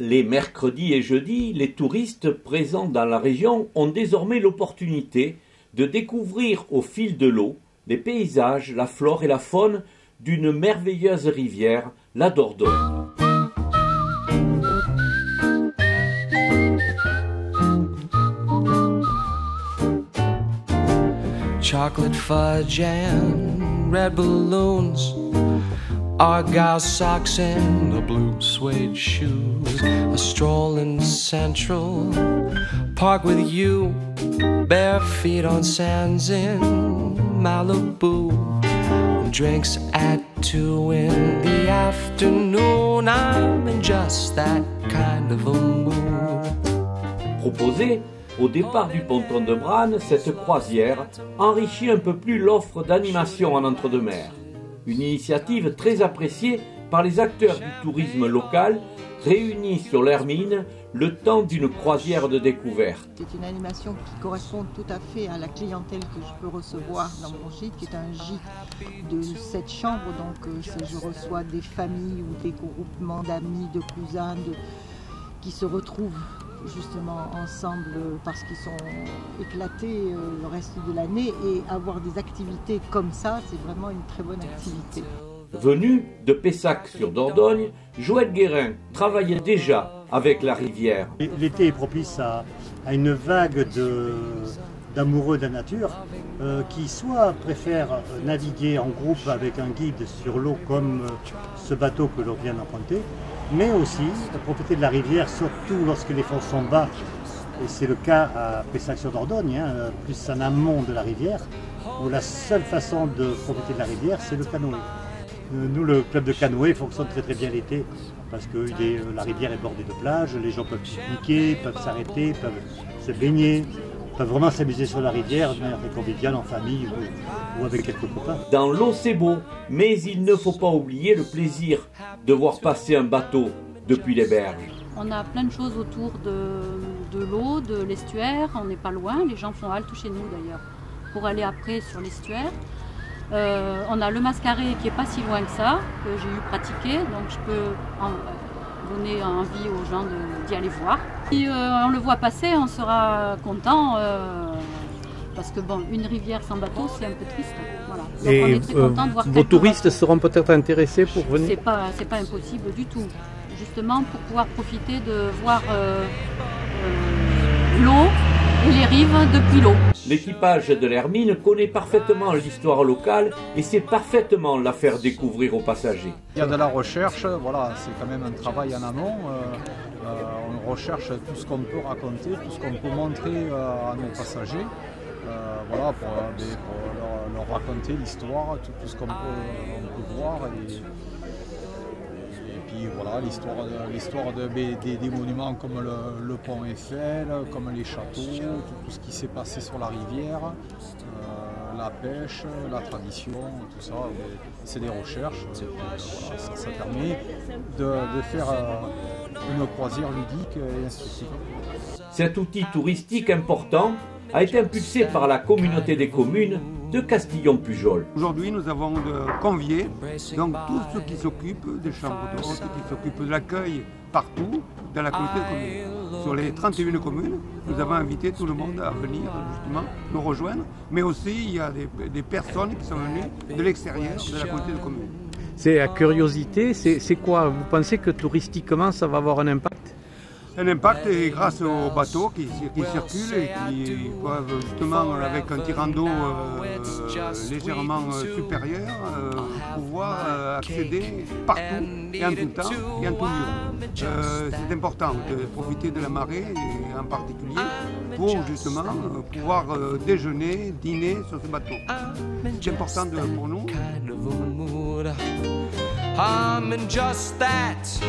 Les mercredis et jeudis, les touristes présents dans la région ont désormais l'opportunité de découvrir au fil de l'eau les paysages, la flore et la faune d'une merveilleuse rivière, la Dordogne. Chocolate fudge and red balloons, Argyle socks and the blue suede shoes, a stroll in Central Park with you, bare feet on sands in Malibu, drinks at 2 in the afternoon. I'm in just that kind of a mood. Proposée au départ du ponton de Branne, cette croisière enrichit un peu plus l'offre d'animation en entre-deux-mers. Une initiative très appréciée par les acteurs du tourisme local, réunis sur l'Hermine le temps d'une croisière de découverte. C'est une animation qui correspond tout à fait à la clientèle que je peux recevoir dans mon gîte, qui est un gîte de 7 chambres. Donc je reçois des familles ou des groupements d'amis, de cousins qui se retrouvent justement ensemble parce qu'ils sont éclatés le reste de l'année, et avoir des activités comme ça, c'est vraiment une très bonne activité. Venu de Pessac-sur-Dordogne, Joël Guérin travaillait déjà avec la rivière. L'été est propice à une vague d'amoureux de la nature qui soit préfèrent naviguer en groupe avec un guide sur l'eau comme ce bateau que l'on vient d'emprunter, mais aussi profiter de la rivière, surtout lorsque les fonds sont bas, et c'est le cas à Pessac-sur-Dordogne, plus en amont de la rivière, où la seule façon de profiter de la rivière, c'est le canoë. Nous, le club de canoë fonctionne très très bien l'été, parce que la rivière est bordée de plages, les gens peuvent pique-niquer, peuvent s'arrêter, peuvent se baigner, peuvent vraiment s'amuser sur la rivière de manière très conviviale, en famille ou avec quelques copains. Dans l'eau c'est beau, mais il ne faut pas oublier le plaisir de voir passer un bateau depuis les berges. On a plein de choses autour de l'eau, de l'estuaire, on n'est pas loin, les gens font halte chez nous d'ailleurs, pour aller après sur l'estuaire. On a le Mascaret qui n'est pas si loin que ça, que j'ai eu pratiqué, donc je peux donner envie aux gens d'y aller voir. Si on le voit passer, on sera content, parce que bon, une rivière sans bateau, c'est un peu triste. Voilà. Donc on est très content de voir vos touristes seront peut-être intéressés pour venir? C'est pas impossible du tout, justement pour pouvoir profiter de voir l'eau et les rives depuis l'eau. L'équipage de l'Hermine connaît parfaitement l'histoire locale et sait parfaitement la faire découvrir aux passagers. Il y a de la recherche, voilà, c'est quand même un travail en amont. On recherche tout ce qu'on peut raconter, tout ce qu'on peut montrer à nos passagers, voilà, pour leur raconter l'histoire, tout ce qu'on peut voir. Et puis voilà, l'histoire des monuments comme le pont Eiffel, comme les châteaux, tout ce qui s'est passé sur la rivière, la pêche, la tradition, tout ça, c'est des recherches. Voilà, ça permet de faire une croisière ludique et instructive. Cet outil touristique important a été impulsé par la communauté des communes de Castillon-Pujol. Aujourd'hui, nous avons convié donc tous ceux qui s'occupent des chambres d'hôtes, qui s'occupent de l'accueil partout dans la communauté de communes. Sur les 31 communes, nous avons invité tout le monde à venir justement nous rejoindre, mais aussi il y a des personnes qui sont venues de l'extérieur de la communauté de communes. C'est la curiosité, c'est quoi? Vous pensez que touristiquement ça va avoir un impact? Un impact est grâce aux bateaux qui circulent et qui peuvent justement, avec un tirant d'eau légèrement supérieur, pouvoir accéder partout et en tout temps et en tout lieu. C'est important de profiter de la marée, et en particulier pour justement pouvoir déjeuner, dîner sur ce bateau. C'est important pour nous. I'm in just that